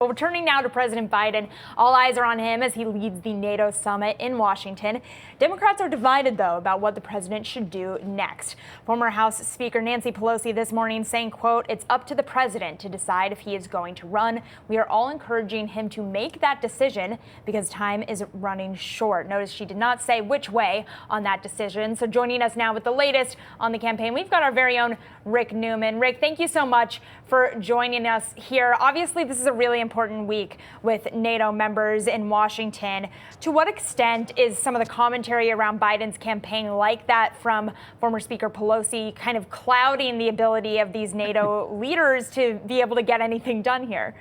Well, turning now to President Biden, all eyes are on him as he leads the NATO summit in Washington. Democrats are divided, though, about what the president should do next. Former House Speaker Nancy Pelosi this morning saying, quote, "It's up to the president to decide if he is going to run. We are all encouraging him to make that decision because time is running short." Notice she did not say which way on that decision. So joining us now with the latest on the campaign, we've got our very own Rick Newman. Rick, thank you so much for joining us here. Obviously, this is a really important week with NATO members in Washington. To what extent is some of the commentary around Biden's campaign like that from former Speaker Pelosi kind of clouding the ability of these NATO leaders to be able to get anything done here?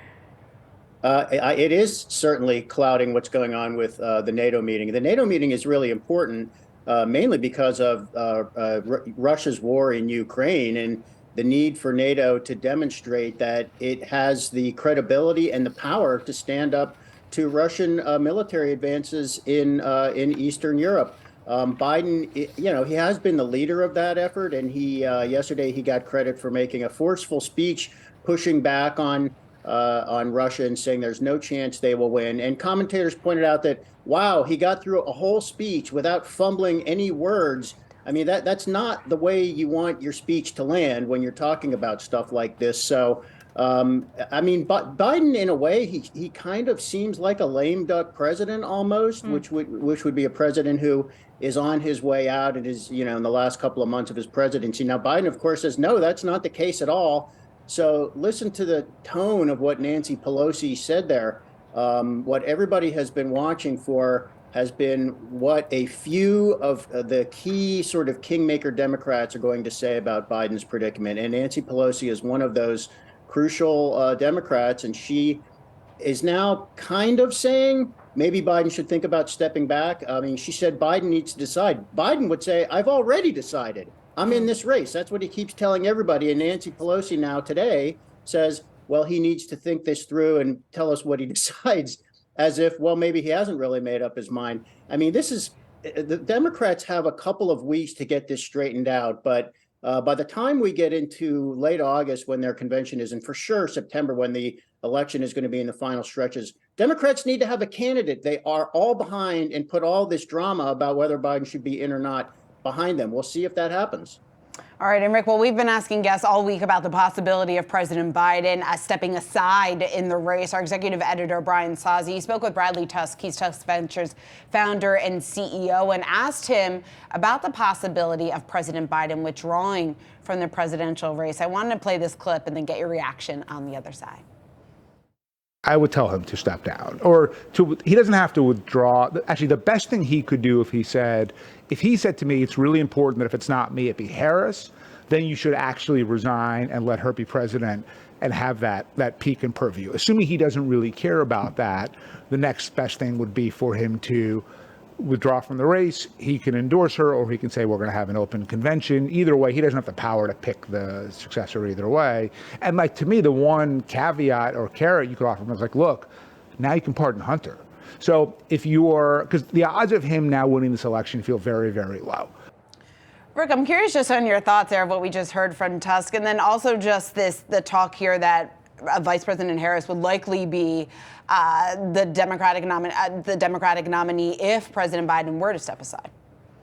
It is certainly clouding what's going on with the NATO meeting. The NATO meeting is really important, mainly because of Russia's war in Ukraine and the need for NATO to demonstrate that it has the credibility and the power to stand up to Russian military advances in Eastern Europe. Biden, he has been the leader of that effort, and yesterday he got credit for making a forceful speech, pushing back on Russia and saying there's no chance they will win. And commentators pointed out that, wow, he got through a whole speech without fumbling any words. I mean, that's not the way you want your speech to land when you're talking about stuff like this. So, Biden, in a way, he kind of seems like a lame duck president almost, which would be a president who is on his way out and is, in the last couple of months of his presidency. Now, Biden, of course, says, no, that's not the case at all. So listen to the tone of what Nancy Pelosi said there. What everybody has been watching for has been what a few of the key sort of kingmaker Democrats are going to say about Biden's predicament. And Nancy Pelosi is one of those crucial Democrats. And she is now kind of saying maybe Biden should think about stepping back. I mean, she said Biden needs to decide. Biden would say, I've already decided. I'm in this race. That's what he keeps telling everybody. And Nancy Pelosi now today says, well, he needs to think this through and tell us what he decides, as if, well, maybe he hasn't really made up his mind. I mean, the Democrats have a couple of weeks to get this straightened out. But by the time we get into late August, when their convention is, and for sure September, when the election is going to be in the final stretches, Democrats need to have a candidate. They are all behind and put all this drama about whether Biden should be in or not behind them. We'll see if that happens. All right, and Rick, well, we've been asking guests all week about the possibility of President Biden stepping aside in the race. Our executive editor, Brian Sozzi, spoke with Bradley Tusk. He's Tusk Ventures founder and CEO, and asked him about the possibility of President Biden withdrawing from the presidential race. I wanted to play this clip and then get your reaction on the other side. I would tell him to step down, or he doesn't have to withdraw. Actually, the best thing he could do if he said to me, it's really important that if it's not me, it be Harris, then you should actually resign and let her be president and have that peak and purview. Assuming he doesn't really care about that, the next best thing would be for him to withdraw from the race. He can endorse her, or he can say, we're going to have an open convention. Either way, he doesn't have the power to pick the successor either way. And to me, the one caveat or carrot you could offer him is look, now you can pardon Hunter. So because the odds of him now winning this election feel very, very low. Rick, I'm curious just on your thoughts there of what we just heard from Tusk, and then also just the talk here that Vice President Harris would likely be the Democratic nominee if President Biden were to step aside.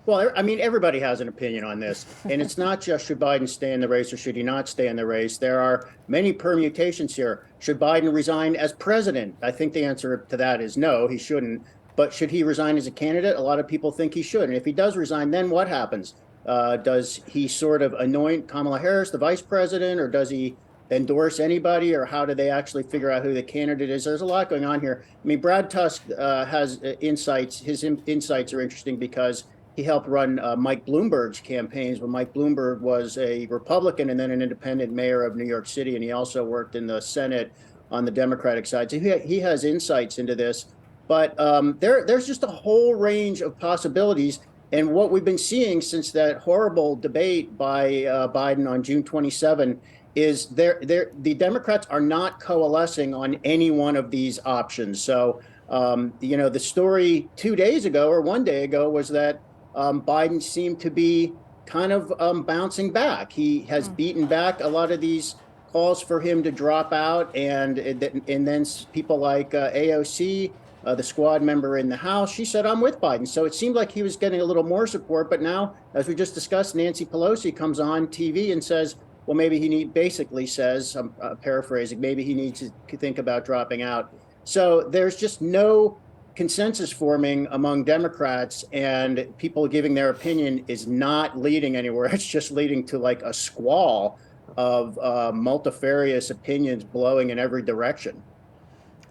Well, I mean, everybody has an opinion on this, and it's not just should Biden stay in the race or should he not stay in the race. There are many permutations here. Should Biden resign as president? I think the answer to that is no, he shouldn't. But should he resign as a candidate? A lot of people think he should. And if he does resign, then what happens? Does he sort of anoint Kamala Harris the vice president, or does he endorse anybody, or how do they actually figure out who the candidate is? There's a lot going on here. I mean, Brad Tusk has insights. His insights are interesting because he helped run Mike Bloomberg's campaigns when Mike Bloomberg was a Republican and then an independent mayor of New York City. And he also worked in the Senate on the Democratic side. So he has insights into this. But there's just a whole range of possibilities. And what we've been seeing since that horrible debate by Biden on June 27 is the Democrats are not coalescing on any one of these options. So, the story 2 days ago or 1 day ago was that Biden seemed to be kind of bouncing back. He has beaten back a lot of these calls for him to drop out, and then people like AOC, the squad member in the House, she said, I'm with Biden. So it seemed like he was getting a little more support. But now, as we just discussed, Nancy Pelosi comes on TV and says, well, maybe basically says, I'm paraphrasing, maybe he needs to think about dropping out. So there's just no consensus forming among Democrats, and people giving their opinion is not leading anywhere. It's just leading to like a squall of multifarious opinions blowing in every direction.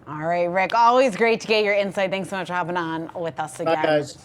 All right, Rick, always great to get your insight. Thanks so much for hopping on with us again. Bye, guys.